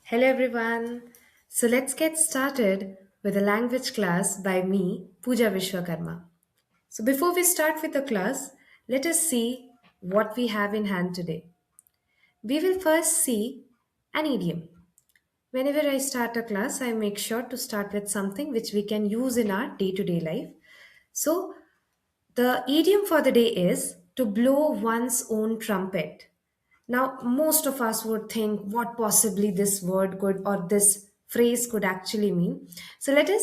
Hello everyone. So let's get started with a language class by me, Pooja Vishwakarma. So before we start with the class, let us see what we have in hand today. We will first see an idiom. Whenever I start a class, I make sure to start with something which we can use in our day-to-day life. So the idiom for the day is to blow one's own trumpet. Now, most of us would think what possibly this word could or this phrase could actually mean. So let us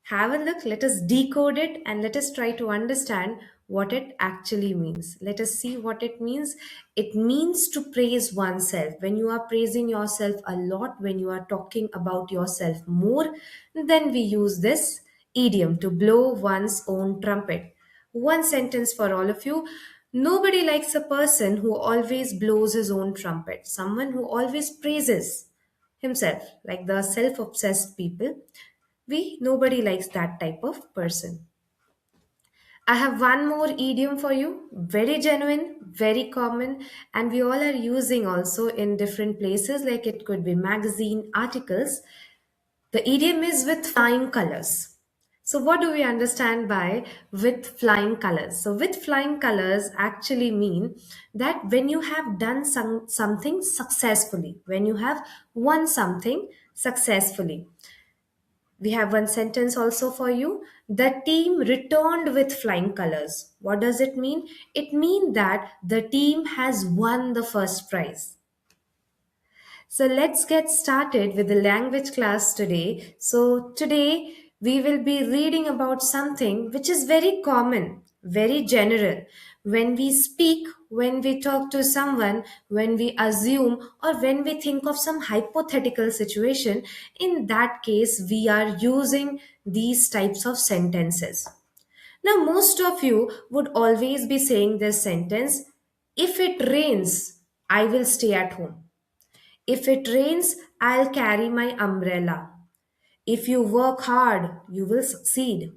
have a look, let us decode it, and let us try to understand what it actually means. Let us see what it means. It means to praise oneself. When you are praising yourself a lot, when you are talking about yourself more, then we use this idiom to blow one's own trumpet. One sentence for all of you. Nobody likes a person who always blows his own trumpet, someone who always praises himself, like the self obsessed people. Nobody likes that type of person. I have one more idiom for you, very genuine, very common, and we all are using also in different places, like it could be magazine articles. The idiom is with flying colors. So, what do we understand by with flying colors? So, with flying colors actually mean that when you have done something successfully, when you have won something successfully. We have one sentence also for you. The team returned with flying colors. What does it mean? It means that the team has won the first prize. So let's get started with the language class today. So today we will be reading about something which is very common, very general. When we speak, when we talk to someone, when we assume or when we think of some hypothetical situation, in that case we are using these types of sentences. Now most of you would always be saying this sentence, if it rains, I will stay at home. If it rains, I'll carry my umbrella. If you work hard, you will succeed.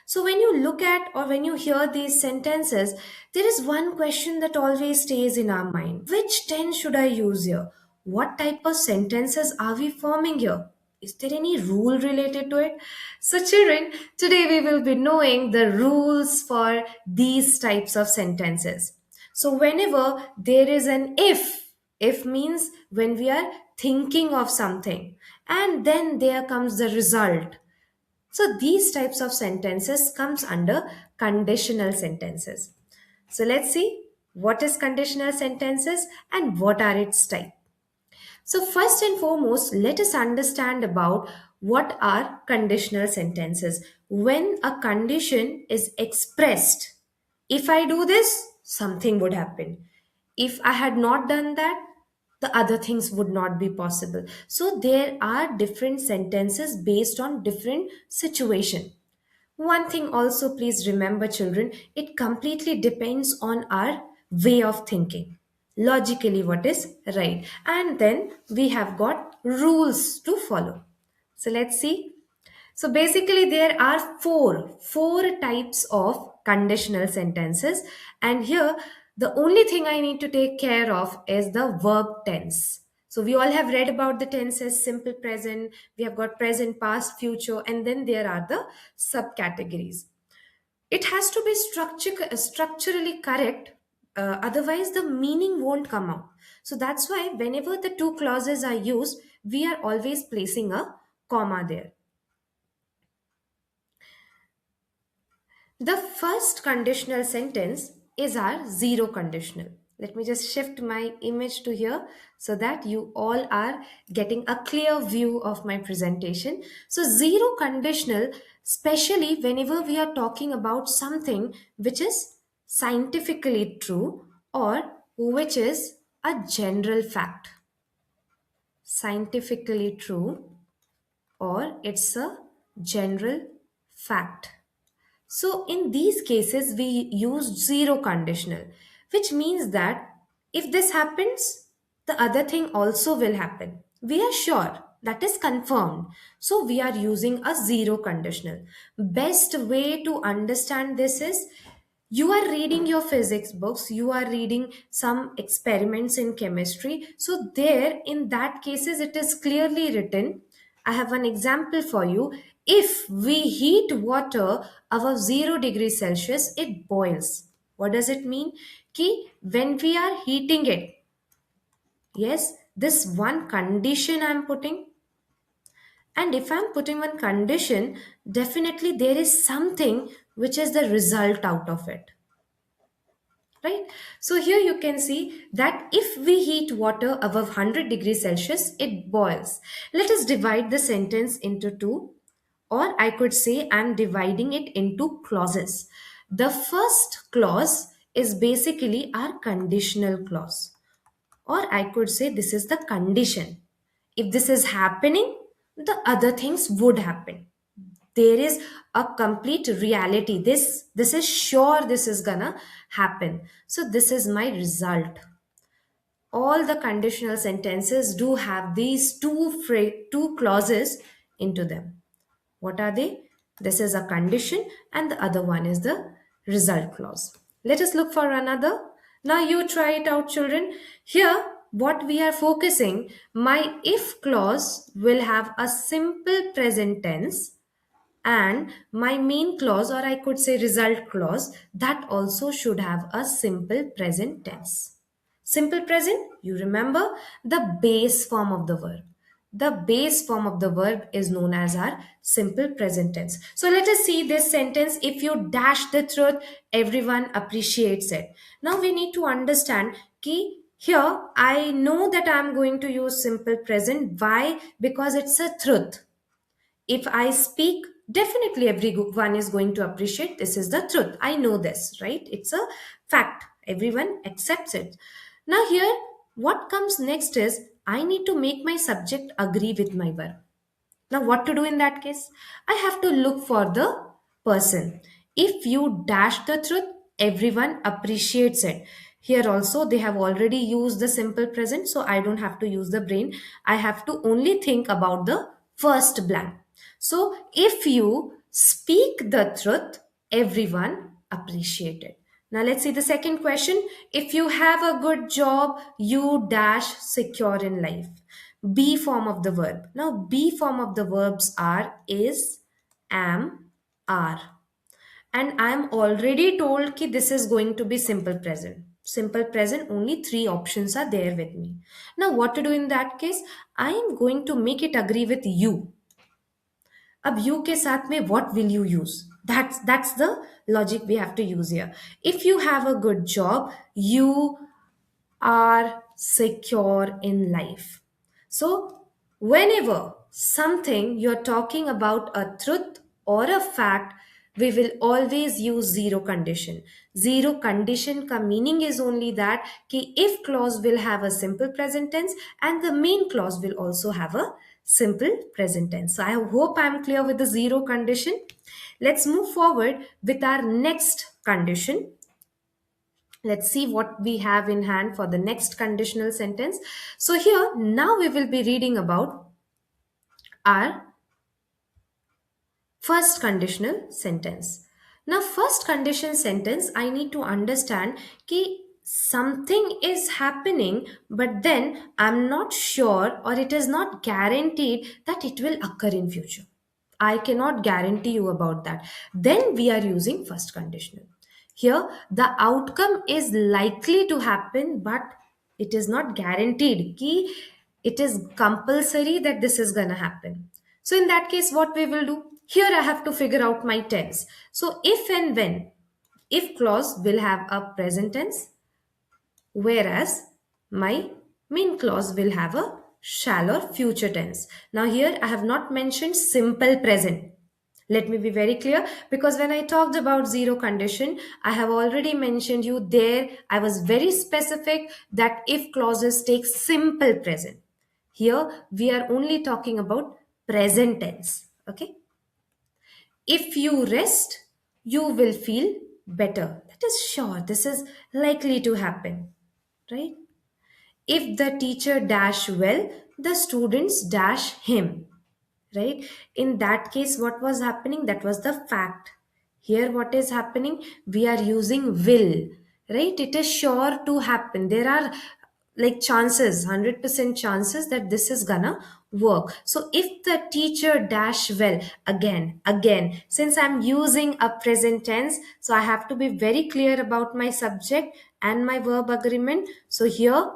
So, when you look at or when you hear these sentences, there is one question that always stays in our mind. Which tense should I use here? What type of sentences are we forming here? Is there any rule related to it? So, children, today we will be knowing the rules for these types of sentences. So, whenever there is an if means when we are thinking of something, and then there comes the result. So these types of sentences comes under conditional sentences. So let's see what is conditional sentences and what are its type. So first and foremost, let us understand about what are conditional sentences. When a condition is expressed, if I do this, something would happen. If I had not done that, the other things would not be possible. So there are different sentences based on different situation. One thing also, please remember, children, it completely depends on our way of thinking. Logically, what is right. And then we have got rules to follow. So let's see. So basically, there are four types of conditional sentences. And here, the only thing I need to take care of is the verb tense. So we all have read about the tenses, simple present, we have got present, past, future, and then there are the subcategories. It has to be structurally correct, otherwise the meaning won't come out. So that's why whenever the two clauses are used, we are always placing a comma there. The first conditional sentence is our zero conditional. Let me just shift my image to here so that you all are getting a clear view of my presentation. So, zero conditional, especially whenever we are talking about something which is scientifically true or which is a general fact. Scientifically true or it's a general fact. So, in these cases, we use zero conditional, which means that if this happens, the other thing also will happen. We are sure that is confirmed. So, we are using a zero conditional. Best way to understand this is You are reading your physics books, you are reading some experiments in chemistry, so there in that cases it is clearly written. I have an example for you. If we heat water above 0 degrees celsius, it boils. What does it mean? Ki when we are heating it, yes, this one condition I'm putting, and if I'm putting one condition, definitely there is something which is the result out of it, right? So here you can see that if we heat water above 100 degrees celsius, it boils. Let us divide the sentence into two, or I could say I'm dividing it into clauses. The first clause is basically our conditional clause, or I could say this is the condition. If this is happening, the other things would happen. There is a complete reality. This is sure this is gonna happen. So this is my result. All the conditional sentences do have these two clauses into them. What are they? This is a condition and the other one is the result clause. Let us look for another. Now you try it out, children. Here, what we are focusing, my if clause will have a simple present tense, and my main clause, or I could say result clause, that also should have a simple present tense. Simple present, you remember the base form of the verb. The base form of the verb is known as our simple present tense. So let us see this sentence. If you dash the truth, everyone appreciates it. Now we need to understand key. Here I know that I am going to use simple present. Why? Because it's a truth. If I speak, definitely everyone is going to appreciate. This is the truth. I know this, right? It's a fact. Everyone accepts it. Now, here, what comes next is I need to make my subject agree with my verb. Now, what to do in that case? I have to look for the person. If you dash the truth, everyone appreciates it. Here also, they have already used the simple present, so I don't have to use the brain. I have to only think about the first blank. So, if you speak the truth, everyone appreciate it. Now, let's see the second question. If you have a good job, you dash secure in life. Be form of the verb. Now, be form of the verbs are is, am, are. And I'm already told that this is going to be simple present. Simple present, only three options are there with me. Now, what to do in that case? I am going to make it agree with you. अब you के साथ में what will you use? That's the logic we have to use here. If you have a good job, you are secure in life. So, whenever something you're talking about a truth or a fact, we will always use zero condition. Zero condition ka meaning is only that ki if clause will have a simple present tense and the main clause will also have a simple present tense. So I hope I'm clear with the zero condition. Let's move forward with our next condition. Let's see what we have in hand for the next conditional sentence. So here, now we will be reading about our first conditional sentence. Now, first condition sentence, I need to understand कि something is happening, but then I'm not sure or it is not guaranteed that it will occur in future. I cannot guarantee you about that. Then we are using first conditional. Here, the outcome is likely to happen, but it is not guaranteed. Ki it is compulsory that this is gonna happen. So in that case, what we will do? Here I have to figure out my tense. So if and when, if clause will have a present tense, whereas my main clause will have a shall or future tense. Now here I have not mentioned simple present. Let me be very clear, because when I talked about zero condition, I have already mentioned you there. I was very specific that if clauses take simple present. Here we are only talking about present tense. Okay. If you rest, you will feel better. That is sure. This is likely to happen. Right? If the teacher dash well, the students dash him. Right? In that case, what was happening? That was the fact. Here what is happening, we are using will, right? It is sure to happen. There are like chances, 100% chances that this is gonna work. So if the teacher dash well, again, since I'm using a present tense, so I have to be very clear about my subject and my verb agreement. So here,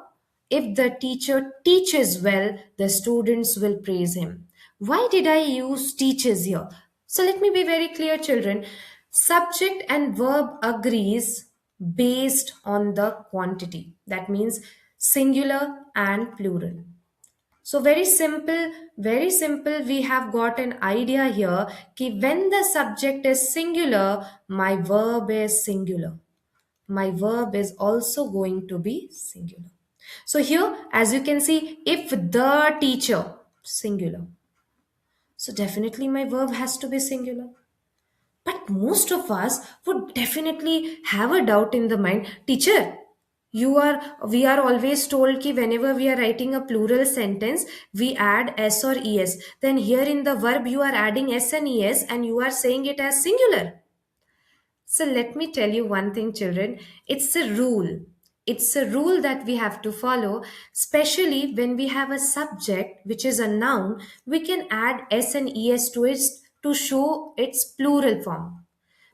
if the teacher teaches well, the students will praise him. Why did I use teaches here? So let me be very clear, children. Subject and verb agrees based on the quantity. That means singular and plural. So very simple. We have got an idea here कि when the subject is singular, my verb is singular. My verb is also going to be singular. So here, as you can see, if the teacher, singular. So definitely my verb has to be singular. But most of us would definitely have a doubt in the mind. Teacher, we are always told that whenever we are writing a plural sentence, we add s or es. Then here in the verb, you are adding s and es and you are saying it as singular. So let me tell you one thing, children. It's a rule. It's a rule that we have to follow, especially when we have a subject which is a noun, we can add s and es to it to show its plural form.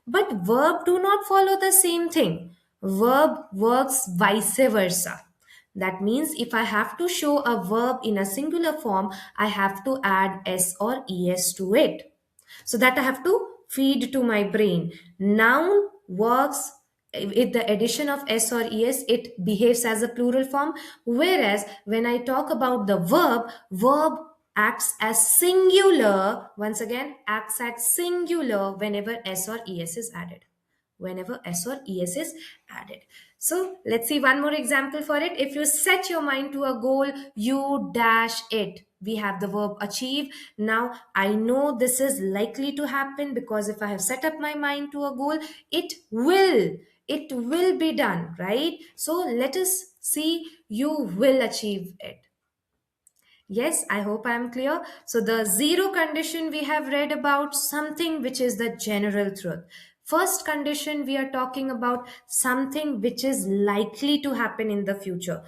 But verb do not follow the same thing. Verb works vice versa. That means if I have to show a verb in a singular form, I have to add s or es to it. So that I have to feed to my brain. Noun works with the addition of s or es, it behaves as a plural form. Whereas when I talk about the verb acts as singular, once again, acts as singular whenever s or es is added. Whenever s or es is added. So let's see one more example for it. If you set your mind to a goal, you dash it. We have the verb achieve. Now I know this is likely to happen because if I have set up my mind to a goal, it will be done, right? So let us see, you will achieve it. Yes, I hope I am clear. So, the zero condition we have read about something which is the general truth. First condition, we are talking about something which is likely to happen in the future.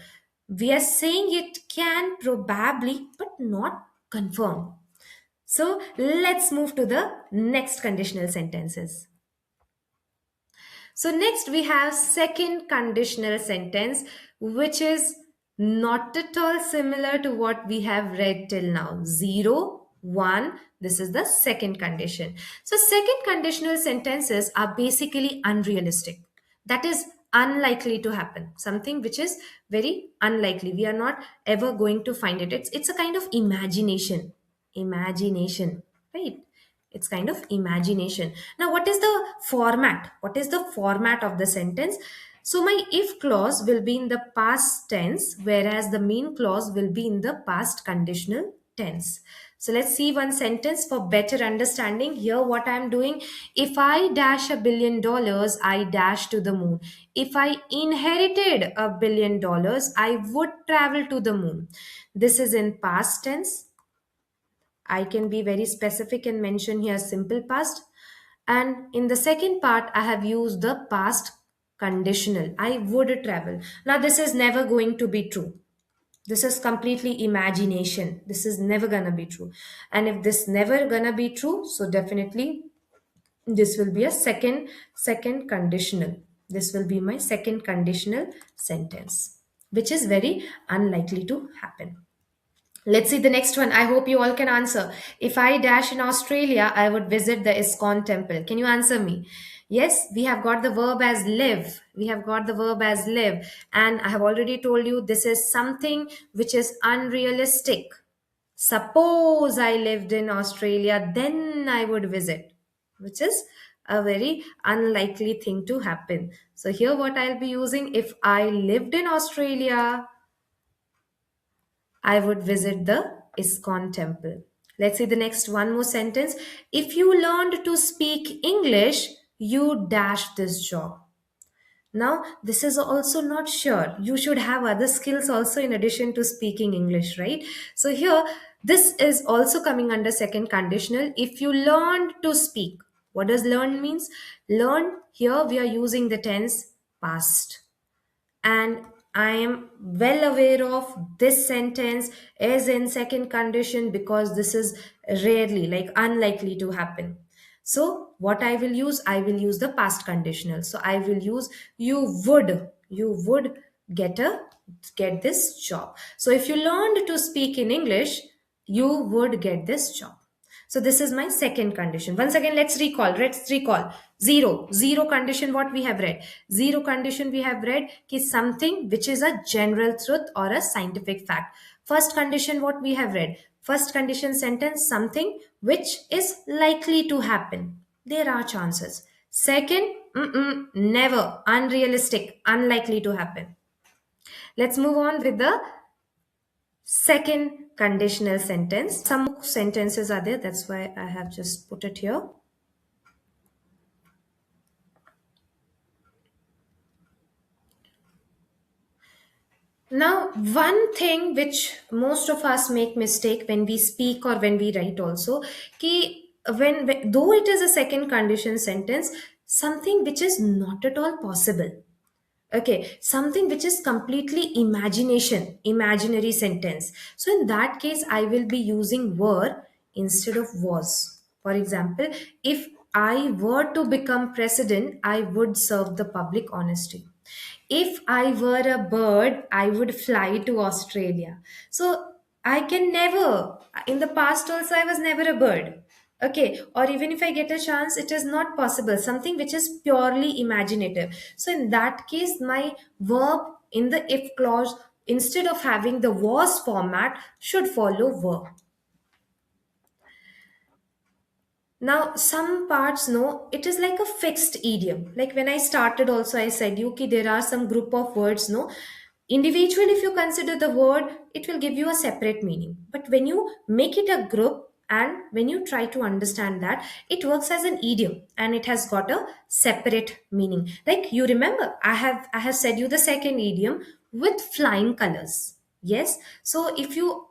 We are saying it can probably, but not confirm. So, let's move to the next conditional sentences. So next we have second conditional sentence, which is not at all similar to what we have read till now. Zero, one, this is the second condition. So second conditional sentences are basically unrealistic. That is unlikely to happen. Something which is very unlikely. We are not ever going to find it. It's a kind of imagination. Imagination, right? It's kind of imagination. Now what is the format? What is the format of the sentence? So my if clause will be in the past tense, whereas the main clause will be in the past conditional tense. So let's see one sentence for better understanding. Here what I'm doing, if I dash $1 billion, I dash to the moon. If I inherited $1 billion, I would travel to the moon. This is in past tense. I can be very specific and mention here simple past. And in the second part, I have used the past conditional. I would travel. Now, this is never going to be true. This is completely imagination. This is never gonna be true. And if this never gonna be true, so definitely this will be a second conditional. This will be my second conditional sentence, which is very unlikely to happen. Let's see the next one. I hope you all can answer. If I dash in Australia, I would visit the ISKCON temple. Can you answer me? Yes, we have got the verb as live. We have got the verb as live. And I have already told you this is something which is unrealistic. Suppose I lived in Australia, then I would visit, which is a very unlikely thing to happen. So here what I'll be using, if I lived in Australia, I would visit the ISKCON temple. Let's see the next one more sentence. If you learned to speak English, you dash this job. Now, this is also not sure. You should have other skills also in addition to speaking English, right? So here, this is also coming under second conditional. If you learned to speak, What does learn means? Learn, here we are using the tense past, and I am well aware of this sentence is in second condition because this is rarely, like unlikely to happen. So what I will use, I will use the past conditional. So I will use you would get a get this job. So if you learned to speak in English, you would get this job. So this is my second condition. Once again, let's recall. Zero condition, what we have read. Zero condition we have read is something which is a general truth or a scientific fact. First condition, what we have read. First condition sentence, something which is likely to happen. There are chances. Second, never, unrealistic, unlikely to happen. Let's move on with the second conditional sentence. Some sentences are there, that's why I have just put it here. Now, one thing which most of us make mistake when we speak or when we write also, ki when though it is a second condition sentence, something which is not at all possible. Okay, something which is completely imagination, imaginary sentence. So in that case, I will be using were instead of was. For example, if I were to become president, I would serve the public honesty. If I were a bird, I would fly to Australia. So I can never, in the past also, I was never a bird. Okay, or even if I get a chance, it is not possible. Something which is purely imaginative. So in that case, my verb in the if clause, instead of having the was format, should follow were. Now, some parts, no, it is like a fixed idiom. Like when I started, also I said you ki there are some group of words, no. Individually, if you consider the word, it will give you a separate meaning. But when you make it a group and when you try to understand that, it works as an idiom and it has got a separate meaning. Like you remember, I have said you the second idiom with flying colors. Yes. So if you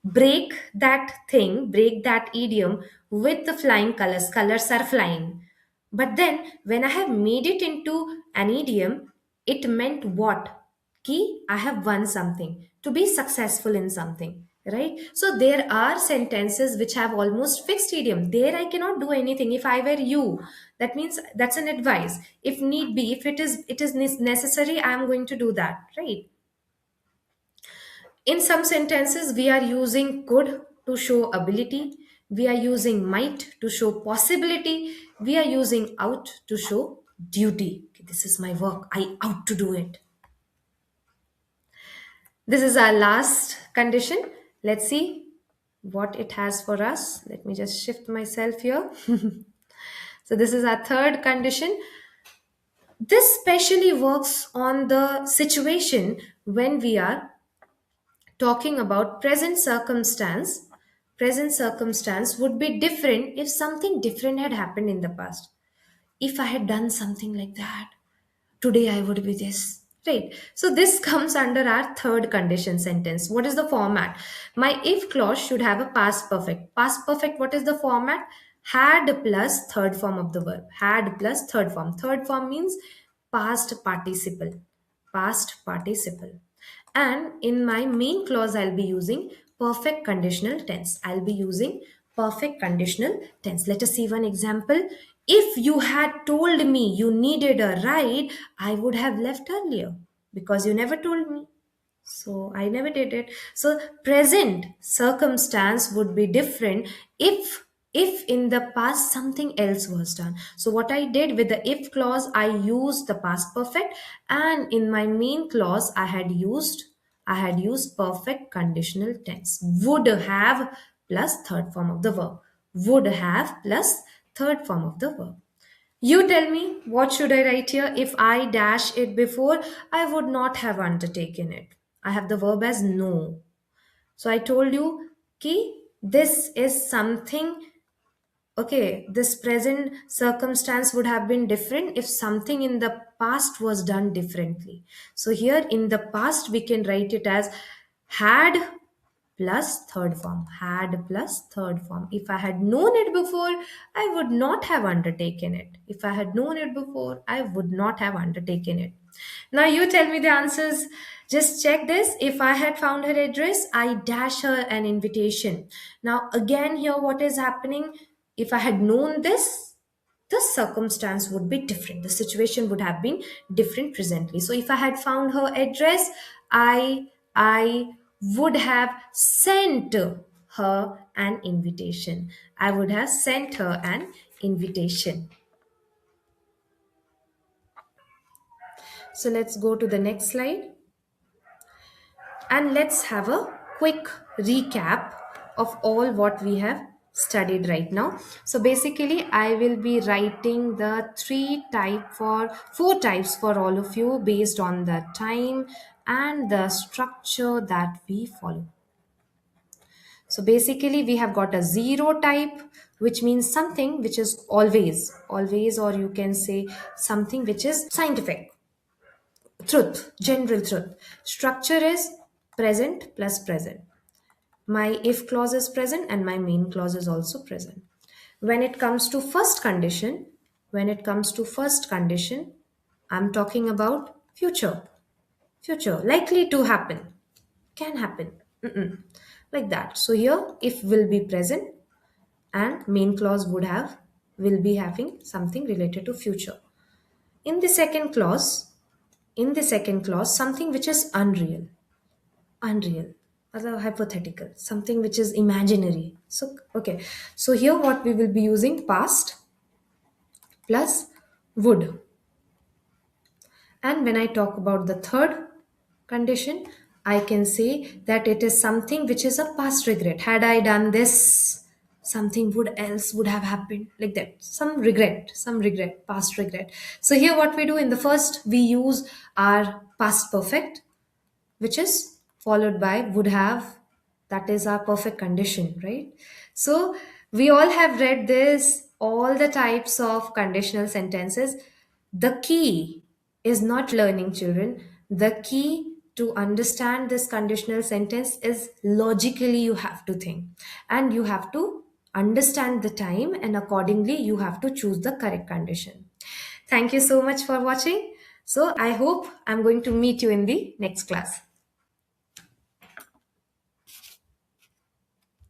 break that thing, break that idiom with the flying colors, colors are flying. But then when I have made it into an idiom, it meant what? Ki I have won something, to be successful in something, right? So there are sentences which have almost fixed idiom. There I cannot do anything. If I were you, that means that's an advice. If need be, if it is necessary, I am going to do that, right? In some sentences, we are using could to show ability. We are using might to show possibility. We are using out to show duty. Okay, this is my work. I out to do it. This is our last condition. Let's see what it has for us. Let me just shift myself here. So, this is our third condition. This specially works on the situation when we are talking about present circumstance would be different if something different had happened in the past. If I had done something like that, today I would be this, right? So this comes under our third condition sentence. What is the format? My if clause should have a past perfect. What is the format? Had plus third form of the verb. Had plus third form means past participle. Past participle. And in my main clause, I'll be using perfect conditional tense. I'll be using perfect conditional tense. Let us see one example. If you had told me you needed a ride, I would have left earlier because you never told me. So I never did it. So present circumstance would be different if in the past something else was done. So what I did with the if clause, I used the past perfect, and in my main clause I had used perfect conditional tense. Would have plus third form of the verb. Would have plus third form of the verb. You tell me, what should I write here? If I dash it before, I would not have undertaken it. I have the verb as no. So I told you, ki this is something, okay, this present circumstance would have been different if something in the past was done differently. So here in the past, we can write it as had plus third form. Had plus third form. If I had known it before, I would not have undertaken it. If I had known it before, I would not have undertaken it. Now you tell me the answers. Just check this. If I had found her address, I dash her an invitation. Now again here what is happening? If I had known this, the circumstance would be different. The situation would have been different presently. So if I had found her address, I would have sent her an invitation. I would have sent her an invitation. So let's go to the next slide. And let's have a quick recap of all what we have studied right now. So basically I will be writing the four types for all of you based on the time and the structure that we follow. So basically we have got a zero type, which means something which is always, or you can say something which is scientific, truth, general truth. Structure is present plus present. My if clause is present and my main clause is also present. When it comes to first condition, I'm talking about future, likely to happen, can happen, like that. So here, if will be present, and main clause will be having something related to future. In the second clause, something which is unreal, other hypothetical, something which is imaginary. So okay, so here what we will be using past plus would. And when I talk about the third condition, I can say that it is something which is a past regret. Had I done this, something would have happened, like that. Some regret, past regret. So here what we do, in the first we use our past perfect, which is followed by would have. That is our perfect condition, right? So we all have read this, all the types of conditional sentences. The key is not learning, children. The key to understand this conditional sentence is logically you have to think, and you have to understand the time, and accordingly you have to choose the correct condition. Thank you so much for watching. So I hope I'm going to meet you in the next class.